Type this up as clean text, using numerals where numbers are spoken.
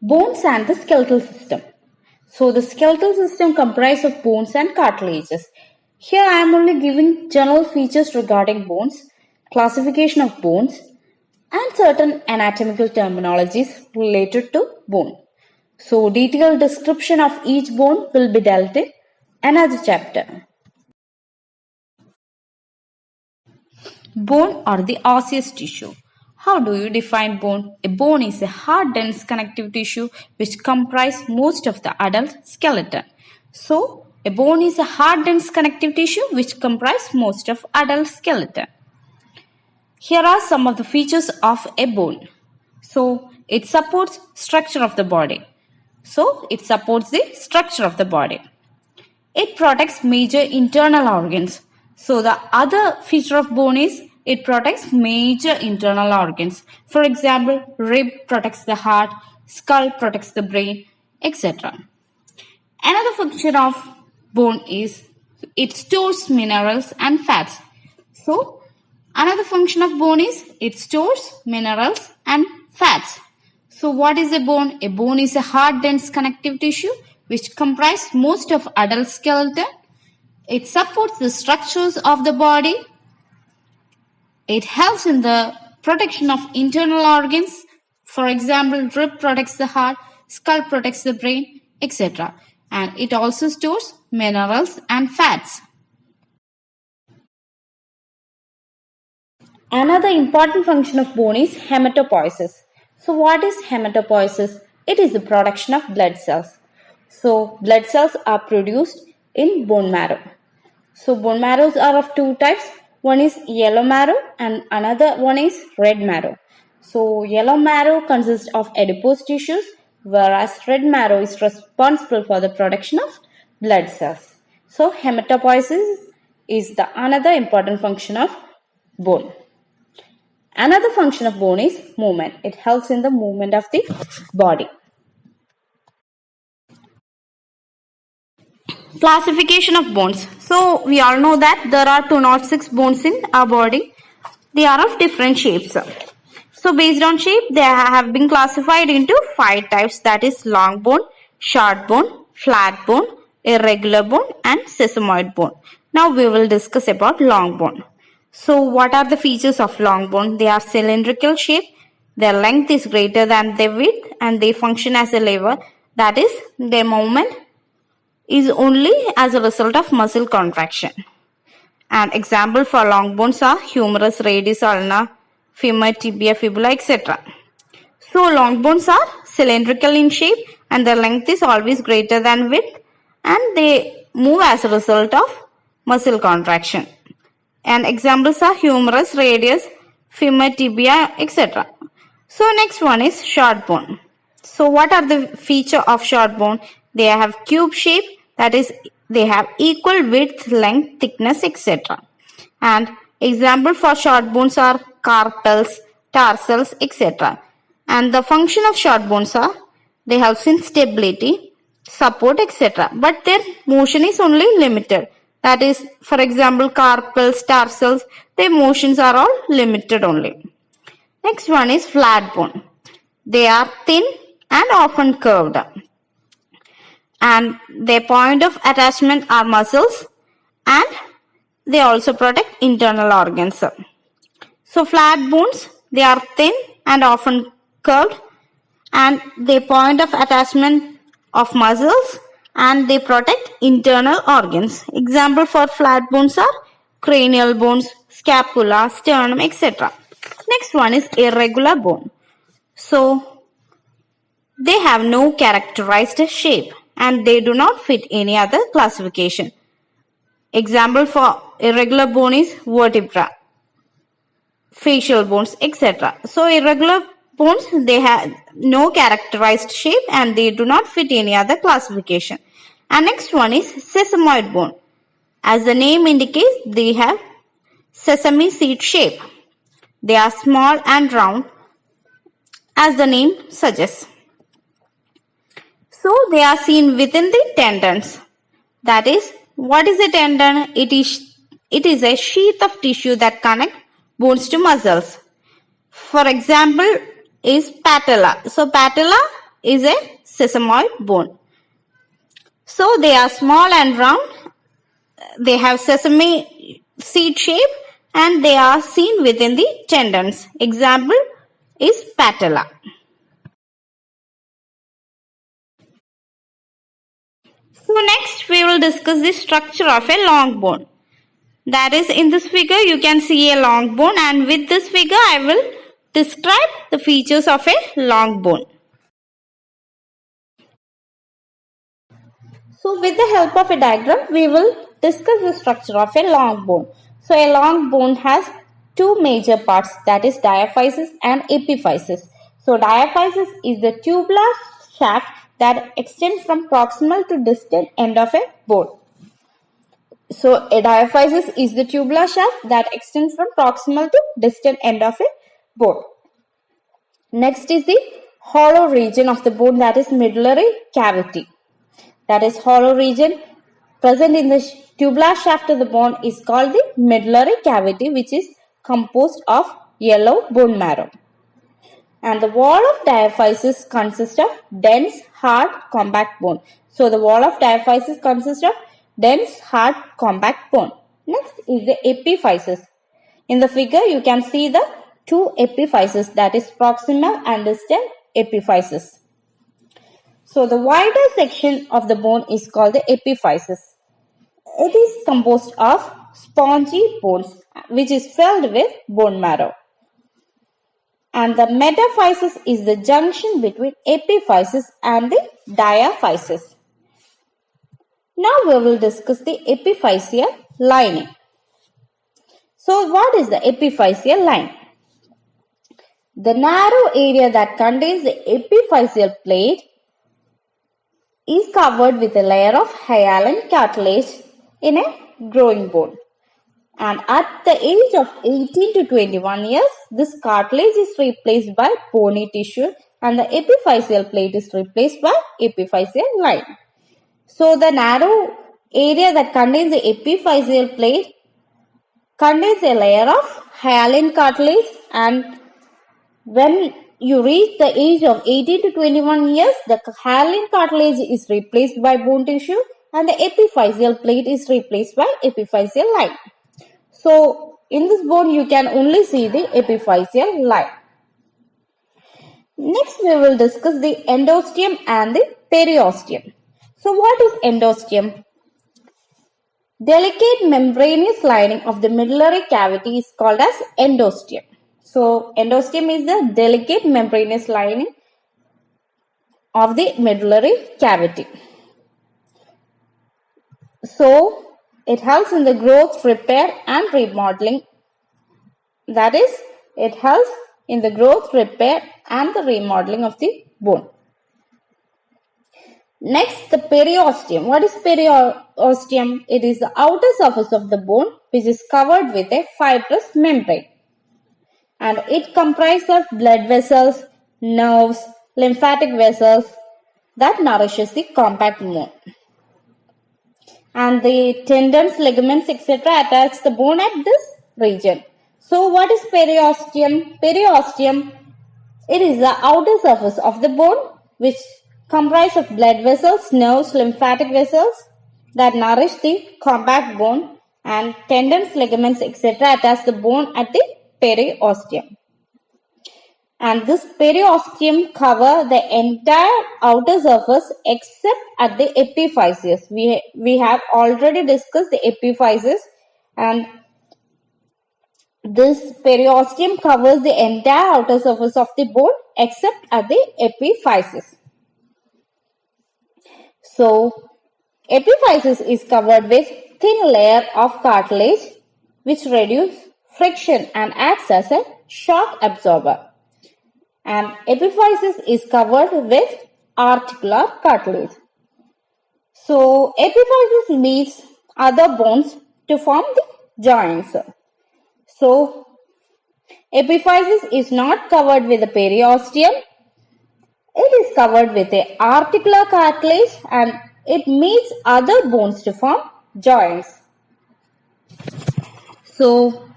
Bones and the skeletal system. So the skeletal system comprises of bones and cartilages. Here I am only giving general features regarding bones, classification of bones, and certain anatomical terminologies related to bone. So detailed description of each bone will be dealt in another chapter. Bone or the osseous tissue. How do you define bone? A bone is a hard, dense connective tissue which comprises most of the adult skeleton. So, a bone is a hard, dense connective tissue which comprises most of adult skeleton. Here are some of the features of a bone. So, it supports structure of the body. It protects major internal organs. So the other feature of bone is it protects major internal organs. For example, rib protects the heart, skull protects the brain, etc. Another function of bone is it stores minerals and fats. So another function of bone is it stores minerals and fats. So what is a bone? A bone is a hard, dense connective tissue which comprises most of adult skeleton. It supports the structures of the body. It helps in the protection of internal organs. For example, rib protects the heart, skull protects the brain, etc. And it also stores minerals and fats. Another important function of bone is hematopoiesis. So what is hematopoiesis? It is the production of blood cells. So blood cells are produced in bone marrow. So bone marrows are of two types. One is yellow marrow and another one is red marrow. So yellow marrow consists of adipose tissues, whereas red marrow is responsible for the production of blood cells. So hematopoiesis is the another important function of bone. Another function of bone is movement. It helps in the movement of the body. Classification of bones. So we all know that there are 206 bones in our body. They are of different shapes. So based on shape, they have been classified into 5 types, that is long bone, short bone, flat bone, irregular bone and sesamoid bone. Now we will discuss about long bone. So what are the features of long bone? They are cylindrical shape. Their length is greater than their width and they function as a lever. That is, their movement is only as a result of muscle contraction. And example for long bones are humerus, radius, ulna, femur, tibia, fibula, etc. So long bones are cylindrical in shape and their length is always greater than width and they move as a result of muscle contraction. And examples are humerus, radius, femur, tibia, etc. So next one is short bone. So what are the feature of short bone? They have cube shape, that is they have equal width, length, thickness, etc. And example for short bones are carpals, tarsals, etc. And the function of short bones are they help in stability, support, etc. But their motion is only limited. That is, for example, carpals, tarsals, their motions are all limited only. Next one is flat bone. They are thin and often curved. And their point of attachment are muscles and they also protect internal organs. So flat bones, they are thin and often curved and their point of attachment of muscles and they protect internal organs. Example for flat bones are cranial bones, scapula, sternum, etc. Next one is irregular bone. So they have no characterized shape and they do not fit any other classification. Example for irregular bone is vertebra, facial bones, etc. So irregular bones, they have no characterized shape and they do not fit any other classification. And next one is sesamoid bone. As the name indicates, they have sesame seed shape. They are small and round as the name suggests. So they are seen within the tendons. That is, what is a tendon? It is a sheath of tissue that connect bones to muscles. For example, is patella. So patella is a sesamoid bone. So they are small and round. They have sesame seed shape and they are seen within the tendons. Example is patella. So next we will discuss the structure of a long bone. That is, in this figure you can see a long bone, and with this figure I will describe the features of a long bone. So with the help of a diagram we will discuss the structure of a long bone. So a long bone has two major parts, that is diaphysis and epiphysis. So diaphysis is the tubular shaft that extends from proximal to distal end of a bone. So a diaphysis is the tubular shaft that extends from proximal to distal end of a bone. Next is the hollow region of the bone, that is medullary cavity. That is hollow region present in the tubular shaft of the bone is called the medullary cavity, which is composed of yellow bone marrow. And the wall of diaphysis consists of dense, hard, compact bone. So the wall of diaphysis consists of dense, hard, compact bone. Next is the epiphysis. In the figure you can see the two epiphyses, that is proximal and distal epiphysis. So the wider section of the bone is called the epiphysis. It is composed of spongy bones which is filled with bone marrow. And the metaphysis is the junction between epiphysis and the diaphysis. Now we will discuss the epiphyseal lining. So what is the epiphyseal line? The narrow area that contains the epiphyseal plate is covered with a layer of hyaline cartilage in a growing bone. And at the age of 18 to 21 years, this cartilage is replaced by bony tissue and the epiphyseal plate is replaced by epiphyseal line. So the narrow area that contains the epiphyseal plate contains a layer of hyaline cartilage, and when you reach the age of 18 to 21 years, the hyaline cartilage is replaced by bone tissue and the epiphyseal plate is replaced by epiphyseal line. So in this bone you can only see the epiphyseal line. Next we will discuss the endosteum and the periosteum. So what is endosteum? Delicate membranous lining of the medullary cavity is called as endosteum. So endosteum is the delicate membranous lining of the medullary cavity. So it helps in the growth, repair and remodeling. That is, it helps in the growth, repair and the remodeling of the bone. Next, the periosteum. What is periosteum? It is the outer surface of the bone which is covered with a fibrous membrane. And it comprises of blood vessels, nerves, lymphatic vessels that nourishes the compact bone. And the tendons, ligaments, etc. attach the bone at this region. So what is periosteum? Periosteum, it is the outer surface of the bone which comprises of blood vessels, nerves, lymphatic vessels that nourish the compact bone, and tendons, ligaments, etc. attach the bone at the periosteum. And this periosteum cover the entire outer surface except at the epiphysis. We have already discussed the epiphysis, and this periosteum covers the entire outer surface of the bone except at the epiphysis. So epiphysis is covered with thin layer of cartilage which reduce friction and acts as a shock absorber. And epiphysis is covered with articular cartilage. So epiphysis meets other bones to form the joints. So epiphysis is not covered with the periosteum. It is covered with a articular cartilage and it meets other bones to form joints. So